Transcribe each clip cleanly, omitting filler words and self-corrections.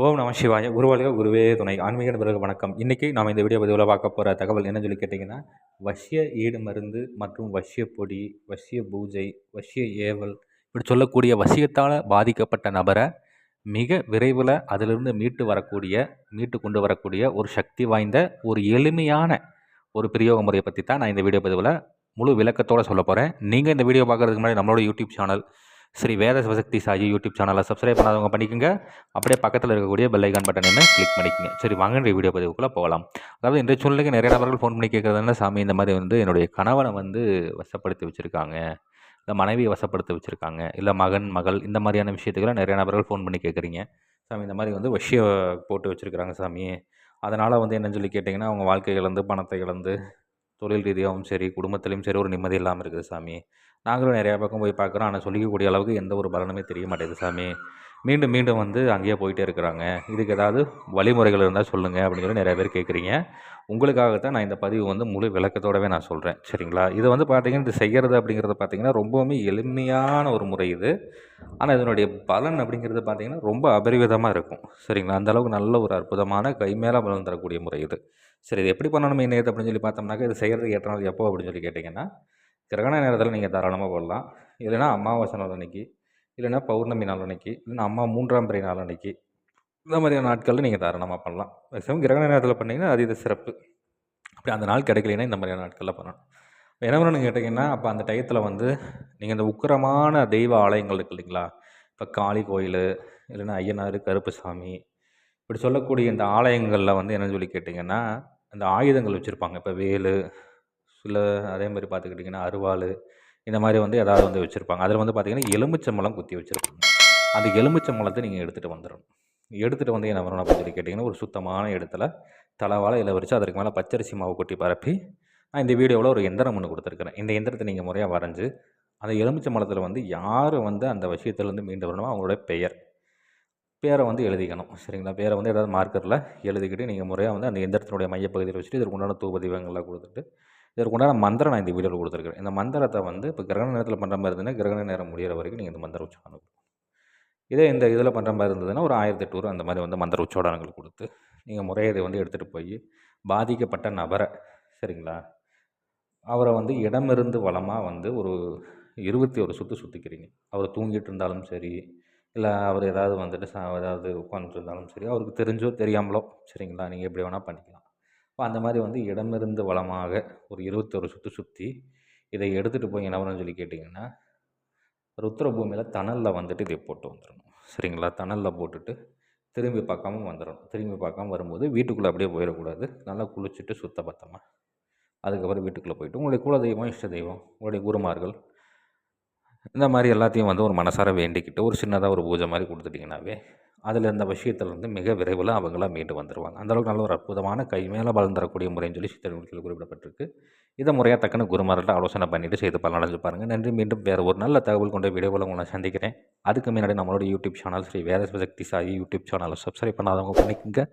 ஓம் நம சிவாய குருவாளிக குருவே துணை ஆன்மீக நண்பர்களுக்கு வணக்கம். இன்றைக்கி நாம் இந்த வீடியோ பதிவில் பார்க்க போகிற தகவல் என்னன்னு சொல்லி கேட்டிங்கன்னா, வசிய ஈடு மருந்து மற்றும் வசிய பொடி, வசிய பூஜை, வசிய ஏவல் இப்படி சொல்லக்கூடிய வசியத்தால் பாதிக்கப்பட்ட நபரை மிக விரைவில் அதிலிருந்து மீட்டு கொண்டு வரக்கூடிய ஒரு சக்தி வாய்ந்த ஒரு எளிமையான ஒரு பிரயோக முறையை பற்றி தான் நான் இந்த வீடியோ பதிவில் முழு விளக்கத்தோடு சொல்ல போகிறேன். நீங்கள் இந்த வீடியோ பார்க்குறதுக்கு முன்னாடி நம்மளோட யூடியூப் சேனல் ஸ்ரீ வேத சிவசக்தி சாயி யூடியூப் சேனலை சப்ஸ்கிரைப் பண்ணாதவங்க பண்ணிக்கோங்க. அப்படியே பக்கத்தில் இருக்கக்கூடிய பெல் ஐக்கான் பட்டனையுமே கிளிக் பண்ணிக்கோங்க. சரி, வாங்க இந்த வீடியோ பதிவுக்குள்ளே போகலாம். அதாவது இன்றைய சூழ்நிலைக்கு நிறைய நபர்கள் ஃபோன் பண்ணி கேட்குறதுனா, சாமி இந்த மாதிரி என்னுடைய கணவனை வசப்படுத்தி வச்சுருக்காங்க, இல்லை மனைவியை வசப்படுத்தி வச்சுருக்காங்க, இல்லை மகன் மகள் இந்த மாதிரியான விஷயத்துக்கெல்லாம் நிறைய நபர்கள் ஃபோன் பண்ணி கேட்குறீங்க. சாமி இந்த மாதிரி வசிய போட்டு வச்சுருக்கிறாங்க சாமி, அதனால் என்னன்னு சொல்லி கேட்டிங்கன்னா அவங்க வாழ்க்கை இழந்து பணத்தை இழந்து தொழில் ரீதியாகவும் சரி குடும்பத்திலையும் சரி ஒரு நிம்மதி இல்லாமல் இருக்குது சாமி. நாங்களும் நிறையா பக்கம் போய் பார்க்குறோம், ஆனால் சொல்லிக்கக்கூடிய அளவுக்கு எந்த ஒரு பலனுமே தெரிய மாட்டேங்குது சாமி. மீண்டும் மீண்டும் அங்கேயே போயிட்டே இருக்கிறாங்க. இதுக்கு ஏதாவது வழிமுறைகள் இருந்தால் சொல்லுங்கள் அப்படின்னு சொல்லி நிறைய பேர் கேட்குறீங்க. உங்களுக்காகத்தான் நான் இந்த பதிவு முழு விளக்கத்தோடவே நான் சொல்கிறேன். சரிங்களா? இது பார்த்திங்கன்னா இது செய்கிறது அப்படிங்கிறது பார்த்திங்கன்னா ரொம்பவுமே எளிமையான ஒரு முறை இது. ஆனால் இதனுடைய பலன் அப்படிங்கிறது பார்த்திங்கன்னா ரொம்ப அபரிவிதமாக இருக்கும். சரிங்களா? அந்தளவுக்கு நல்ல ஒரு அற்புதமான கைமேலே பலன் தரக்கூடிய முறை இது. சரி, இது எப்படி பண்ணணும் என்ன ஏது அப்படின்னு சொல்லி பார்த்தோம்னாக்கா, இது செய்கிறதுக்கு ஏற்ற நாள் எப்போ அப்படின்னு சொல்லி கேட்டிங்கன்னா, கிரகண நேரத்தில் நீங்கள் தாராளமாக போடலாம். இல்லைனா அமாவாசை நாள் அன்றைக்கி, இல்லைனா பௌர்ணமி நாள் அன்றைக்கி, இல்லைனா 3ஆம் பிறை நாள் அன்றைக்கி, இந்த மாதிரியான நாட்களில் நீங்கள் தாராளமாக பண்ணலாம். மேக்ஸிமம் கிரகண நேரத்தில் பண்ணிங்கன்னா அது இது சிறப்பு. அப்படி அந்த நாள் கிடைக்கலைன்னா இந்த மாதிரியான நாட்களில் பண்ணணும். என்ன பண்ணணும்னு கேட்டிங்கன்னா, அப்போ அந்த டயத்தில் நீங்கள் இந்த உக்கிரமான தெய்வ ஆலயங்கள் இருக்குது இல்லைங்களா, இப்போ காளி கோயில், இல்லைன்னா ஐயனார், கருப்புசாமி இப்படி சொல்லக்கூடிய இந்த ஆலயங்களில் என்னென்னு சொல்லி கேட்டிங்கன்னா, அந்த ஆயுதங்கள் வச்சுருப்பாங்க. இப்போ வேலு, இல்லை அதே மாதிரி பார்த்துக்கிட்டிங்கன்னா அருவாள், இந்த மாதிரி ஏதாவது வச்சுருப்பாங்க. அதில் பார்த்திங்கன்னா எலுமிச்சம்பழம் குத்தி வச்சுருப்பாங்க. அந்த எலுமிச்சம்பழத்தை நீங்கள் எடுத்துகிட்டு வந்துடணும். எடுத்துகிட்டு என்ன பண்ணணும் அப்படின்னு சொல்லி கேட்டிங்கன்னா, ஒரு சுத்தமான இடத்துல தலவாழை இலை வச்சு அதற்கு மேலே பச்சரிசி மாவு கொட்டி பரப்பி, நான் இந்த வீடியோவில் ஒரு எந்திரம் ஒன்று கொடுத்துருக்குறேன். இந்த எந்திரத்தை நீங்கள் முறையாக வரைஞ்சி அந்த எலுமிச்சம்பழத்தில் யார் அந்த விஷயத்துலேருந்து மீண்டு வரணுமோ அவங்களோட பேரை எழுதிக்கணும். சரிங்களா? பேரை ஏதாவது மார்க்கரில் எழுதிக்கிட்டு நீங்கள் முறையாக அந்த எந்திரத்தினுடைய மையப்பகுதியில் வச்சுட்டு இதற்கு உண்டான தூப தீபங்கள்லாம் கொடுத்துட்டு இதற்கு உண்டான மந்திரம் நான் இந்த வீடியோவில் கொடுத்துருக்கேன். இந்த மந்திரத்தை இப்போ கிரகண நேரத்தில் பண்ணுற மாதிரி இருந்ததுன்னா கிரகண நேரம் முடிகிற வரைக்கும் நீங்கள் இந்த மந்திர உச்சாரணம் இதே இந்த இதில் பண்ணுற மாதிரி இருந்ததுன்னா ஒரு 1008 அந்த மாதிரி மந்திர உச்சாரணங்கள் கொடுத்து நீங்கள் முறையை இதை எடுத்துகிட்டு போய் பாதிக்கப்பட்ட நபரை, சரிங்களா, அவரை இடமிருந்து வளமாக ஒரு 21 சுற்று சுற்றிக்கிறீங்க. அவர் தூங்கிட்டு இருந்தாலும் சரி, இல்லை அவர் ஏதாவது ஏதாவது உட்காந்துட்டு இருந்தாலும் சரி, அவருக்கு தெரிஞ்சோ தெரியாமலோ, சரிங்களா, நீங்கள் எப்படி வேணால் பண்ணிக்கலாம். இப்போ அந்த மாதிரி இடமிருந்து வளமாக ஒரு 21 சுற்று சுற்றி இதை எடுத்துகிட்டு போய் என்ன பண்ணணும்னு சொல்லி கேட்டிங்கன்னா, ருத்ரபூமியில் தணலில் இதை போட்டு வந்துடணும். சரிங்களா? தணலில் போட்டுட்டு திரும்பி பார்க்காம வந்துடணும். திரும்பி பார்க்காம வரும்போது வீட்டுக்குள்ளே அப்படியே போயிடக்கூடாது. நல்லா குளிச்சுட்டு சுத்தபத்தமாக அதுக்கப்புறம் வீட்டுக்குள்ளே போயிட்டு உங்களுடைய குலதெய்வம், இஷ்ட தெய்வம், உங்களுடைய குருமார்கள் இந்த மாதிரி எல்லாத்தையும் ஒரு மனசார வேண்டிக்கிட்டு ஒரு சின்னதாக ஒரு பூஜை மாதிரி கொடுத்துட்டிங்கனாவே அதில் இந்த விஷயத்துலேருந்து மிக விரைவில் அவங்களாம் மீண்டு வந்துடுவாங்க. அந்தளவுக்கு நல்ல ஒரு அற்புதமான கை மேலே பலன் தரக்கூடிய முறைன்னு சொல்லி சித்தர்கள் குறிப்பிடப்பட்டிருக்கு. இதை முறையாக தக்கன குருமார்கிட்ட ஆலோசனை பண்ணிவிட்டு செய்து பலனடைஞ்சு பாருங்கள். நன்றி. மீண்டும் வேறு ஒரு நல்ல தகவல் கொண்ட வீடியோவில் உங்களை சந்திக்கிறேன். அதுக்கு முன்னாடி நம்மளோட யூடியூப் சேனல் ஸ்ரீ வேத சிவசக்தி சாயி யூடியூப் சேனலை சப்ஸ்கிரைப் பண்ணாதவங்க பண்ணிக்கோங்க.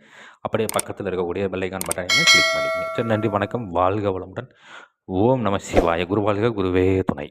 அப்படியே பக்கத்தில் இருக்கக்கூடிய பெல் ஐக்கான் பட்டனையும் கிளிக் பண்ணிக்கோங்க. சரி, நன்றி, வணக்கம், வாழ்க வளமுடன். ஓம் நம சிவாய. குருவாழ்க குருவே துணை.